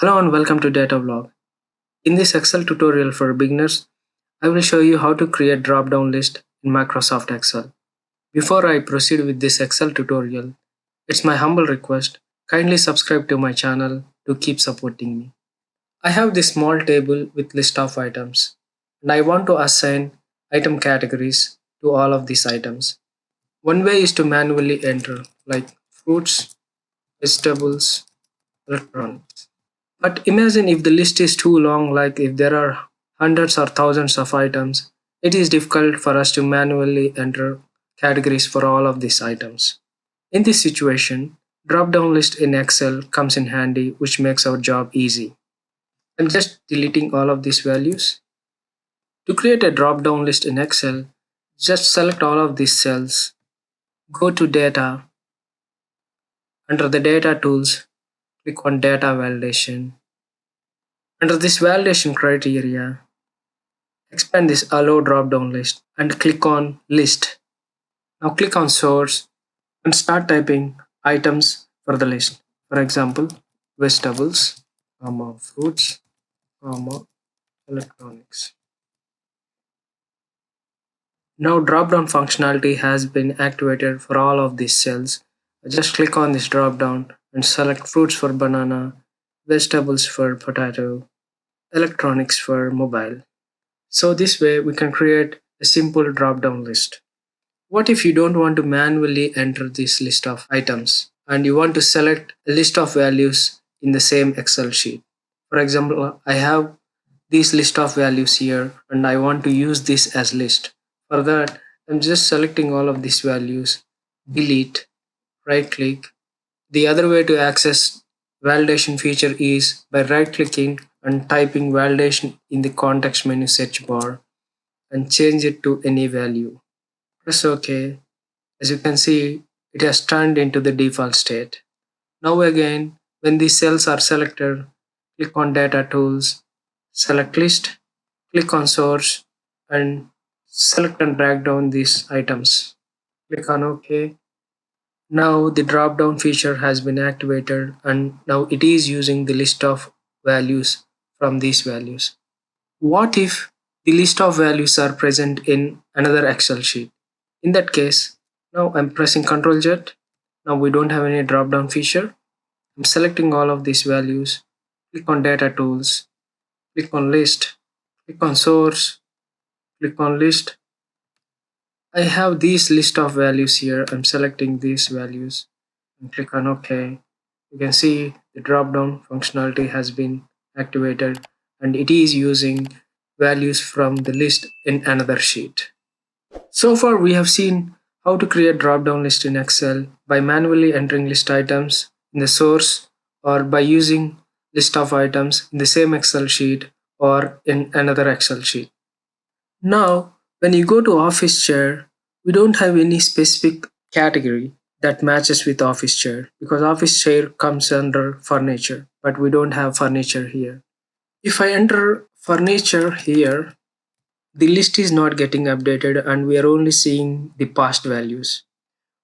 Hello and welcome to Datavlog. In this Excel tutorial for beginners, I will show you how to create drop-down list in Microsoft Excel. Before I proceed with this Excel tutorial, it's my humble request, kindly subscribe to my channel to keep supporting me. I have this small table with list of items, and I want to assign item categories to all of these items. One way is to manually enter, like fruits, vegetables, electronics. But imagine if the list is too long, like if there are hundreds or thousands of items, it is difficult for us to manually enter categories for all of these items. In this situation, drop down list in Excel comes in handy, which makes our job easy. I'm just deleting all of these values. To create a drop down list in Excel, just select all of these cells, go to Data, under the Data Tools, click on Data Validation. Under this validation criteria, expand this allow drop down list and click on list. Now click on source and start typing items for the list. For example, vegetables, fruits, electronics. Now drop down functionality has been activated for all of these cells. Just click on this drop down and select fruits for banana, vegetables for potato, electronics for mobile. So this way we can create a simple drop down list. What if you don't want to manually enter this list of items and you want to select a list of values in the same Excel sheet? For example, I have this list of values here and I want to use this as list. For that, I'm just selecting all of these values, delete, right click. The other way to access validation feature is by right clicking and typing validation in the context menu search bar and change it to any value. Press OK. As you can see, it has turned into the default state. Now again, when these cells are selected, click on Data Tools, select List, click on Source, and select and drag down these items. Click on OK. Now the drop down feature has been activated and now it is using the list of values from these values. What if the list of values are present in another Excel sheet? In that case, now I'm pressing Ctrl Z. Now we don't have any drop down feature. I'm selecting all of these values. Click on Data Tools. Click on List. Click on Source. Click on List. I have this list of values here. I'm selecting these values and click on OK. You can see the drop down functionality has been activated and it is using values from the list in another sheet. So far we have seen how to create drop-down list in Excel by manually entering list items in the source or by using list of items in the same Excel sheet or in another Excel sheet. Now, when you go to office chair, we don't have any specific category that matches with office chair because office chair comes under furniture, but we don't have furniture here. If I enter furniture here, the list is not getting updated and we are only seeing the past values.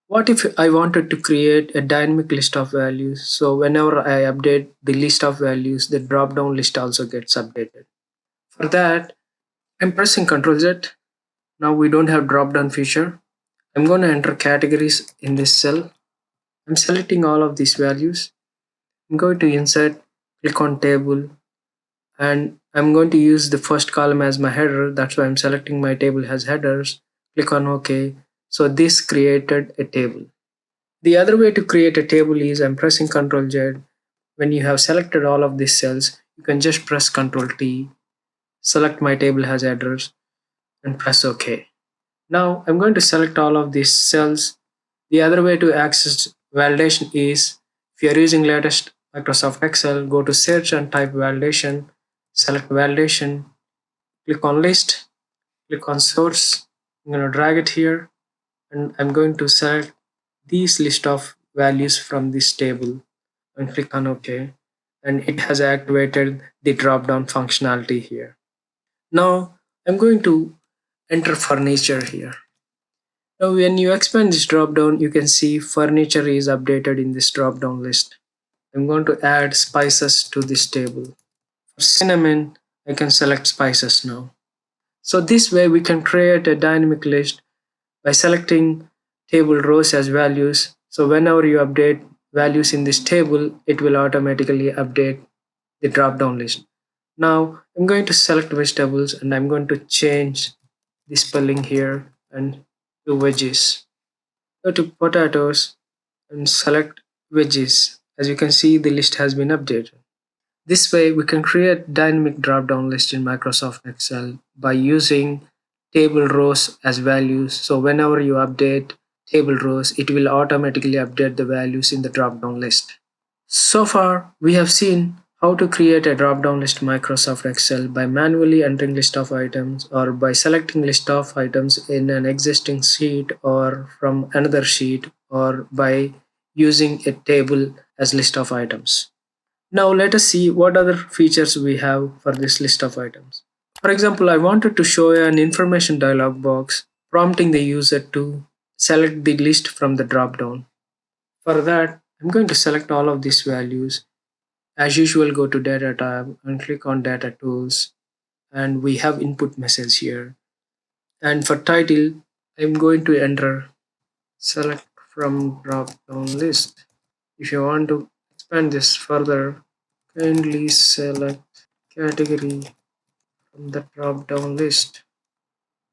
What if I wanted to create a dynamic list of values? So whenever I update the list of values, the drop down list also gets updated. For that, I'm pressing Ctrl Z. Now we don't have drop down feature. I'm going to enter categories in this cell. I'm selecting all of these values. I'm going to insert, click on table, and I'm going to use the first column as my header. That's why I'm selecting my table as headers. Click on OK. So this created a table. The other way to create a table is I'm pressing Ctrl Z. When you have selected all of these cells, you can just press Ctrl T, select my table as headers, and press OK. Now I'm going to select all of these cells. The other way to access validation is if you're using latest Microsoft Excel, go to search and type validation, select validation, click on list, click on source. I'm going to drag it here and I'm going to select this list of values from this table and click on OK. And it has activated the drop down functionality here. Now I'm going to enter furniture here. Now when you expand this drop down, you can see furniture is updated in this drop down list. I'm going to add spices to this table. For cinnamon, I can select spices now. So this way we can create a dynamic list by selecting table rows as values. So whenever you update values in this table, it will automatically update the drop down list. Now I'm going to select vegetables and I'm going to change the spelling here and to veggies. Go to potatoes and select veggies. As you can see, the list has been updated. This way, we can create dynamic drop-down list in Microsoft Excel by using table rows as values. So whenever you update table rows, it will automatically update the values in the drop-down list. So far, we have seen how to create a drop-down list in Microsoft Excel by manually entering list of items or by selecting list of items in an existing sheet or from another sheet or by using a table as list of items. Now let us see what other features we have for this list of items. For example, I wanted to show an information dialog box prompting the user to select the list from the drop-down. For that, I'm going to select all of these values. As usual, go to Data tab and click on Data Tools, and we have input message here. And for title, I'm going to enter select from drop-down list. If you want to expand this further, kindly select category from the drop-down list.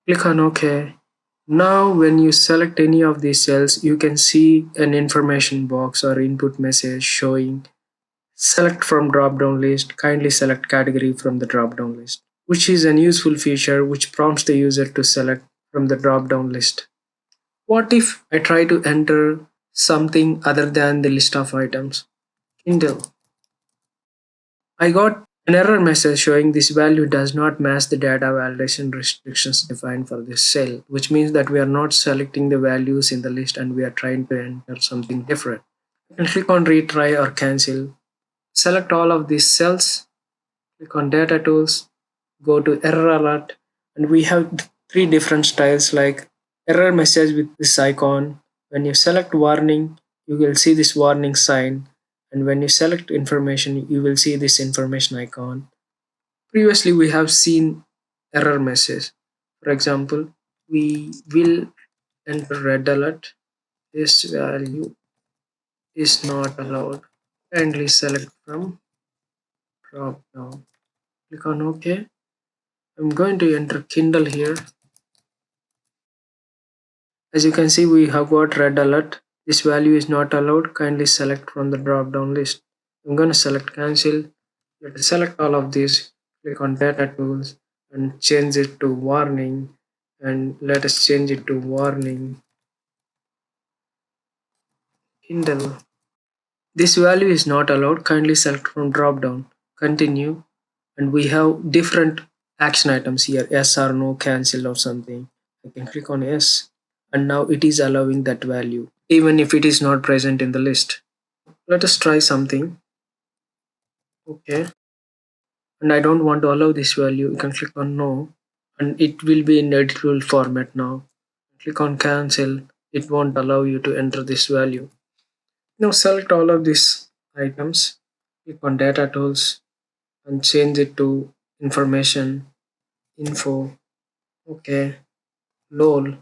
Click on OK. Now when you select any of these cells, you can see an information box or input message showing select from drop-down list, kindly select category from the drop-down list, which is an useful feature which prompts the user to select from the drop-down list. What if I try to enter something other than the list of items? Kindle. I got an error message showing this value does not match the data validation restrictions defined for this cell, which means that we are not selecting the values in the list and we are trying to enter something different. You can click on retry or cancel. Select all of these cells, click on data tools, go to error alert, and we have three different styles like error message with this icon. When you select warning, you will see this warning sign, and when you select information, you will see this information icon. Previously, we have seen error message. For example, we will enter red alert. This value is not allowed. Kindly select from drop down. Click on OK. I'm going to enter Kindle here. As you can see, we have got red alert. This value is not allowed. Kindly select from the drop down list. I'm going to select cancel. Let us select all of these. Click on data tools and change it to warning. And let us change it to warning Kindle. This value is not allowed. Kindly select from drop down. Continue. And we have different action items here, yes or no, cancel or something. I can click on yes, and now it is allowing that value even if it is not present in the list. Let us try something. Okay, and I don't want to allow this value. You can click on no, and it will be in editable format. Now click on cancel. It won't allow you to enter this value. Now select all of these items, click on data tools and change it to information info. Okay, lol.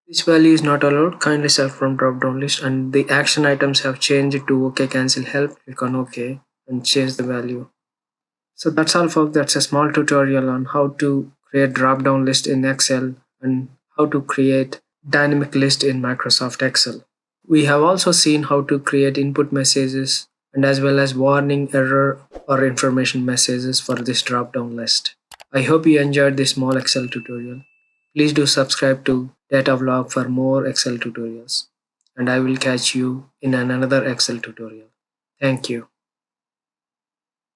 This value is not allowed. Kindly select from drop-down list, and the action items have changed to OK cancel help. Click on OK and change the value. So that's all, folks. That's a small tutorial on how to create drop-down list in Excel and how to create dynamic list in Microsoft Excel. We have also seen how to create input messages and as well as warning, error, or information messages for this drop-down list. I hope you enjoyed this small Excel tutorial. Please do subscribe to Data Vlog for more Excel tutorials. And I will catch you in another Excel tutorial. Thank you.